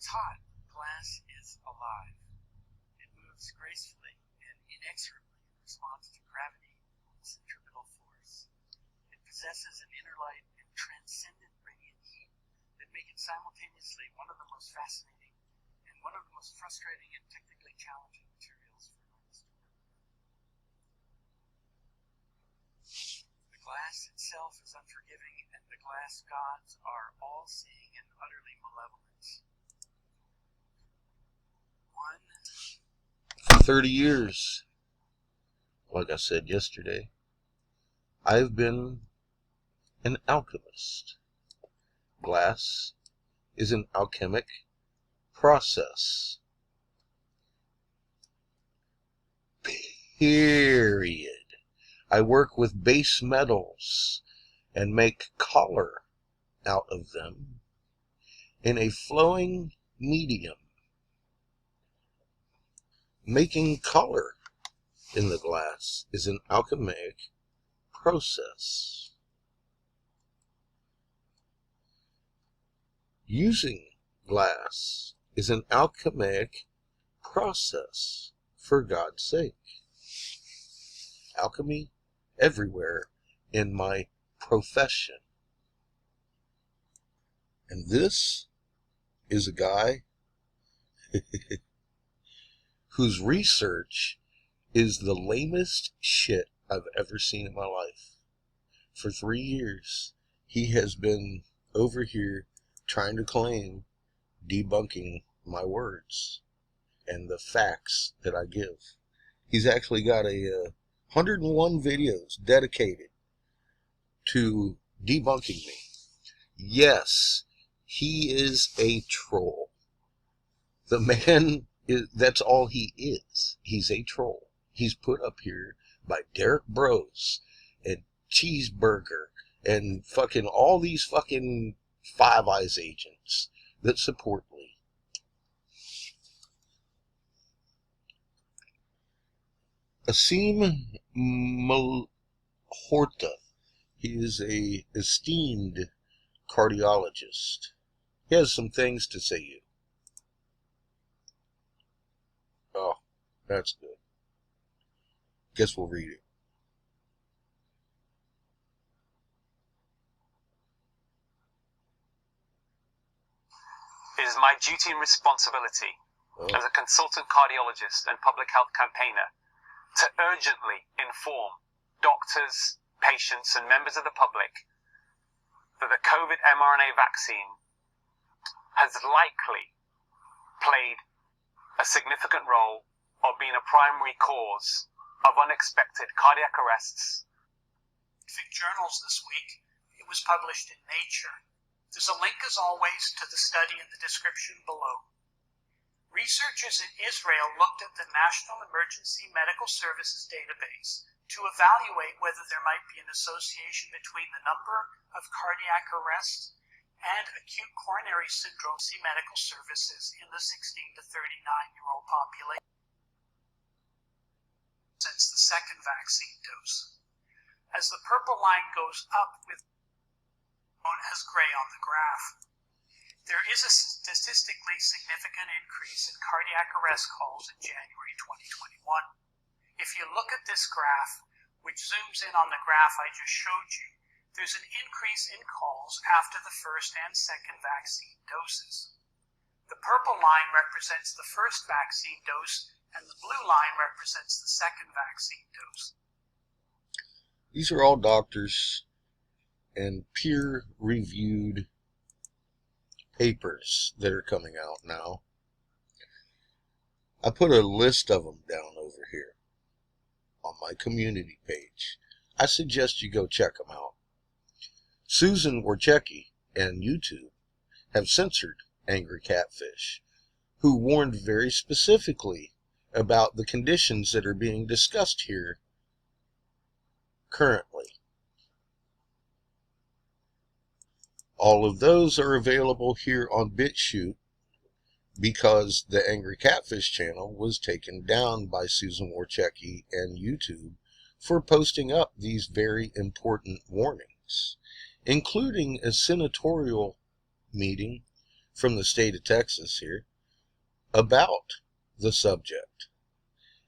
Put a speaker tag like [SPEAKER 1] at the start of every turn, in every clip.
[SPEAKER 1] hot, glass is alive. It moves gracefully and inexorably in response to gravity and centripetal force. It possesses an inner light and transcendent radiant heat that make it simultaneously one of the most fascinating and one of the most frustrating and technically challenging materials for an artist to work with. The glass itself is unforgiving, and the glass gods are all-seeing and utterly malevolent.
[SPEAKER 2] For 30 years, like I said yesterday, I've been an alchemist. Glass is an alchemic process. Period. I work with base metals and make color out of them in a flowing medium. Making color in the glass is an alchemic process. Using glass is an alchemic process, for God's sake. Alchemy everywhere in my profession. And this is a guy whose research is the lamest shit I've ever seen in my life. For 3 years, he has been over here trying to claim debunking my words and the facts that I give. He's actually got 101 videos dedicated to debunking me. Yes, he is a troll. The man that's all he is. He's a troll. He's put up here by Derek Bros and Cheeseburger and fucking all these fucking Five Eyes agents that support Lee. Asim Malhotra. He is a esteemed cardiologist. He has some things to say to you. Oh, that's good. Guess we'll read it.
[SPEAKER 3] It is my duty and responsibility as a consultant cardiologist and public health campaigner to urgently inform doctors, patients, and members of the public that the COVID mRNA vaccine has likely played a significant role of being a primary cause of unexpected cardiac arrests.
[SPEAKER 1] Scientific journals this week. It was published in Nature. There's a link, as always, to the study in the description below. Researchers in Israel looked at the National Emergency Medical Services database to evaluate whether there might be an association between the number of cardiac arrests and acute coronary syndrome medical services in the 16 to 39-year-old population since the second vaccine dose. As the purple line goes up with known as gray on the graph, there is a statistically significant increase in cardiac arrest calls in January 2021. If you look at this graph, which zooms in on the graph I just showed you, there's an increase in calls after the first and second vaccine doses. The purple line represents the first vaccine dose, and the blue line represents the second vaccine dose.
[SPEAKER 2] These are all doctors and peer-reviewed papers that are coming out now. I put a list of them down over here on my community page. I suggest you go check them out. Susan Wojcicki and YouTube have censored Angry Catfish, who warned very specifically about the conditions that are being discussed here currently. All of those are available here on BitChute because the Angry Catfish channel was taken down by Susan Wojcicki and YouTube for posting up these very important warnings, including a senatorial meeting from the state of Texas here about the subject.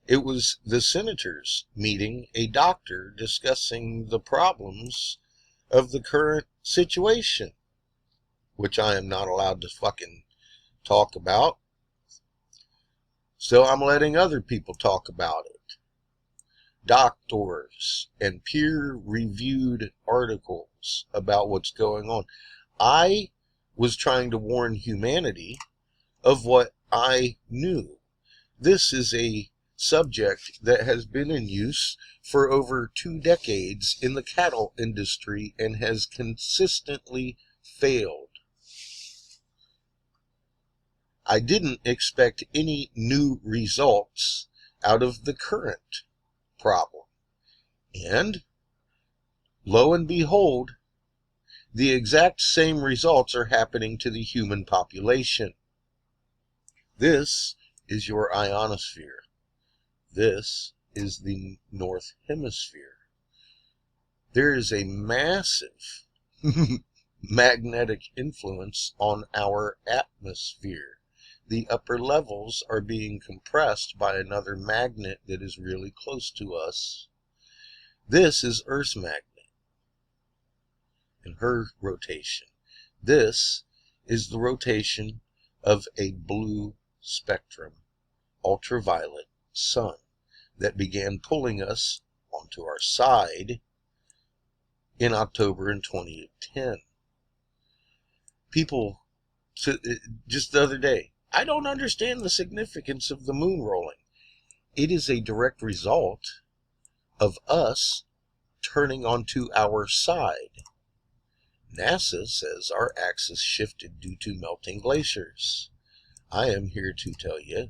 [SPEAKER 2] It was the senators meeting a doctor discussing the problems of the current situation, which I am not allowed to fucking talk about. So I'm letting other people talk about it. Doctors and peer-reviewed articles about what's going on. I was trying to warn humanity of what I knew. This is a subject that has been in use for over 2 decades in the cattle industry and has consistently failed. I didn't expect any new results out of the current problem. And lo and behold, the exact same results are happening to the human population. This is your ionosphere. This is the North Hemisphere. There is a massive magnetic influence on our atmosphere. The upper levels are being compressed by another magnet that is really close to us. This is Earth's magnet and her rotation. This is the rotation of a blue spectrum, ultraviolet sun that began pulling us onto our side in October in 2010. People, just the other day, I don't understand the significance of the moon rolling. It is a direct result of us turning onto our side. NASA says our axis shifted due to melting glaciers. I am here to tell you,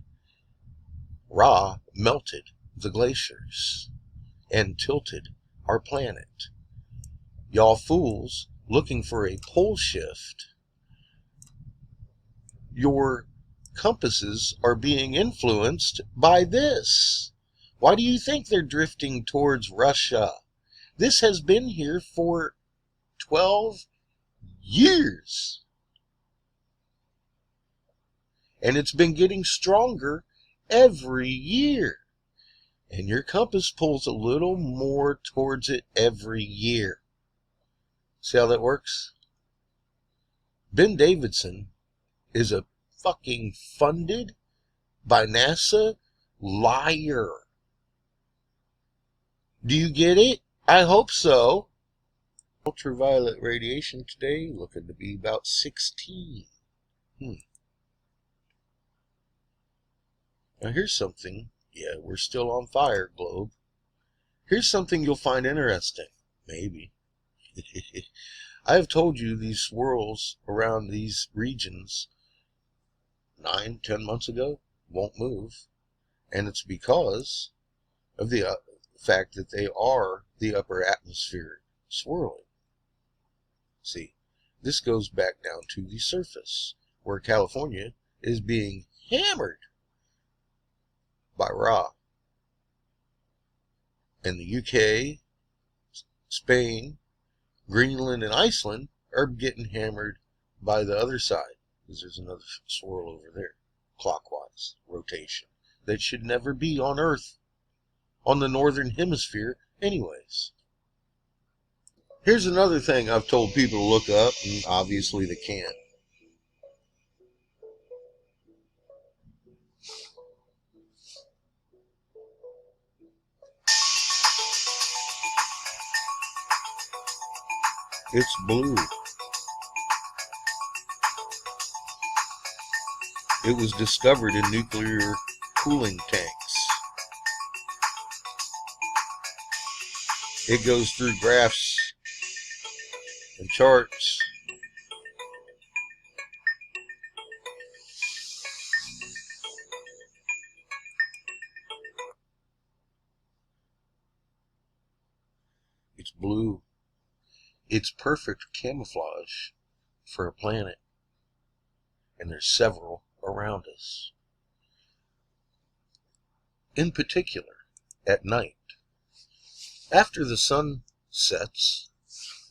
[SPEAKER 2] Ra melted the glaciers and tilted our planet. Y'all fools looking for a pole shift, your compasses are being influenced by this. Why do you think they're drifting towards Russia? This has been here for 12 years. And it's been getting stronger every year. And your compass pulls a little more towards it every year. See how that works? Ben Davidson is a fucking funded by NASA liar. Do you get it? I hope so. Ultraviolet radiation today looking to be about 16. Now here's something. Yeah, we're still on fire, globe. Here's something you'll find interesting. Maybe. I have told you these swirls around these regions 9-10 months ago won't move. And it's because of the fact that they are the upper atmosphere swirling. See, this goes back down to the surface, where California is being hammered by Ra. And the UK, Spain, Greenland, and Iceland are getting hammered by the other side, because there's another swirl over there, clockwise rotation, that should never be on Earth, on the northern hemisphere anyways. Here's another thing I've told people to look up, and obviously they can't. It's blue. It was discovered in nuclear cooling tanks. It goes through graphs and charts. It's blue. It's perfect camouflage for a planet. And there's several around us. In particular, at night. After the sun sets,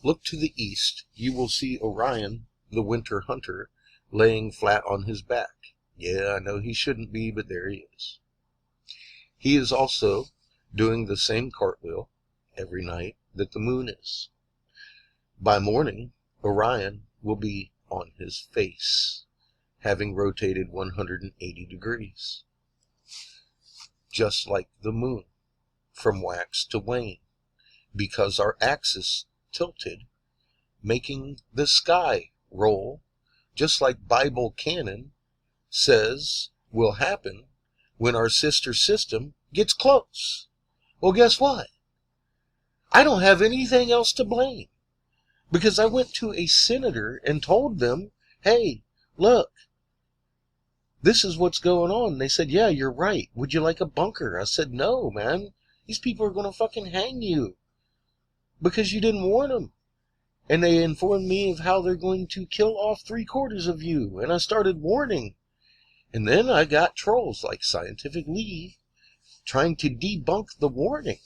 [SPEAKER 2] look to the east. You will see Orion, the winter hunter, laying flat on his back. Yeah, I know he shouldn't be, but there he is. He is also doing the same cartwheel every night that the moon is. By morning, Orion will be on his face, having rotated 180 degrees, just like the moon, from wax to wane, because our axis tilted, making the sky roll, just like Bible canon says will happen when our sister system gets close. Well, guess what? I don't have anything else to blame, because I went to a senator and told them, hey, look, this is what's going on. They said, yeah, you're right. Would you like a bunker? I said, no, man. These people are going to fucking hang you because you didn't warn them. And they informed me of how they're going to kill off 3/4 of you. And I started warning. And then I got trolls like Scientific League trying to debunk the warning.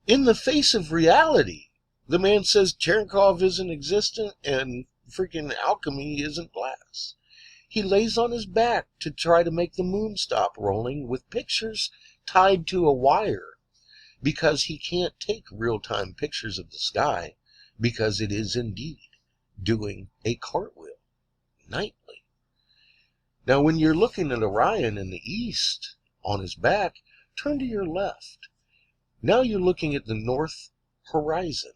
[SPEAKER 2] In the face of reality, the man says Cherenkov isn't existent and freaking alchemy isn't glass. He lays on his back to try to make the moon stop rolling with pictures tied to a wire, because he can't take real-time pictures of the sky, because it is indeed doing a cartwheel nightly. Now, when you're looking at Orion in the east on his back, turn to your left. Now you're looking at the north horizon.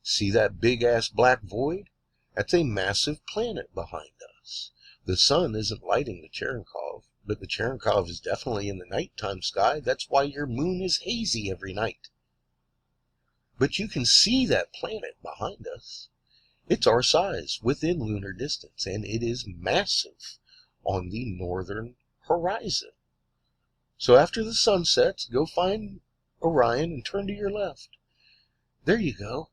[SPEAKER 2] See that big-ass black void? That's a massive planet behind us. The sun isn't lighting the Cherenkov, but the Cherenkov is definitely in the nighttime sky. That's why your moon is hazy every night. But you can see that planet behind us. It's our size within lunar distance, and it is massive on the northern horizon. So after the sun sets, go find Orion and turn to your left. There you go.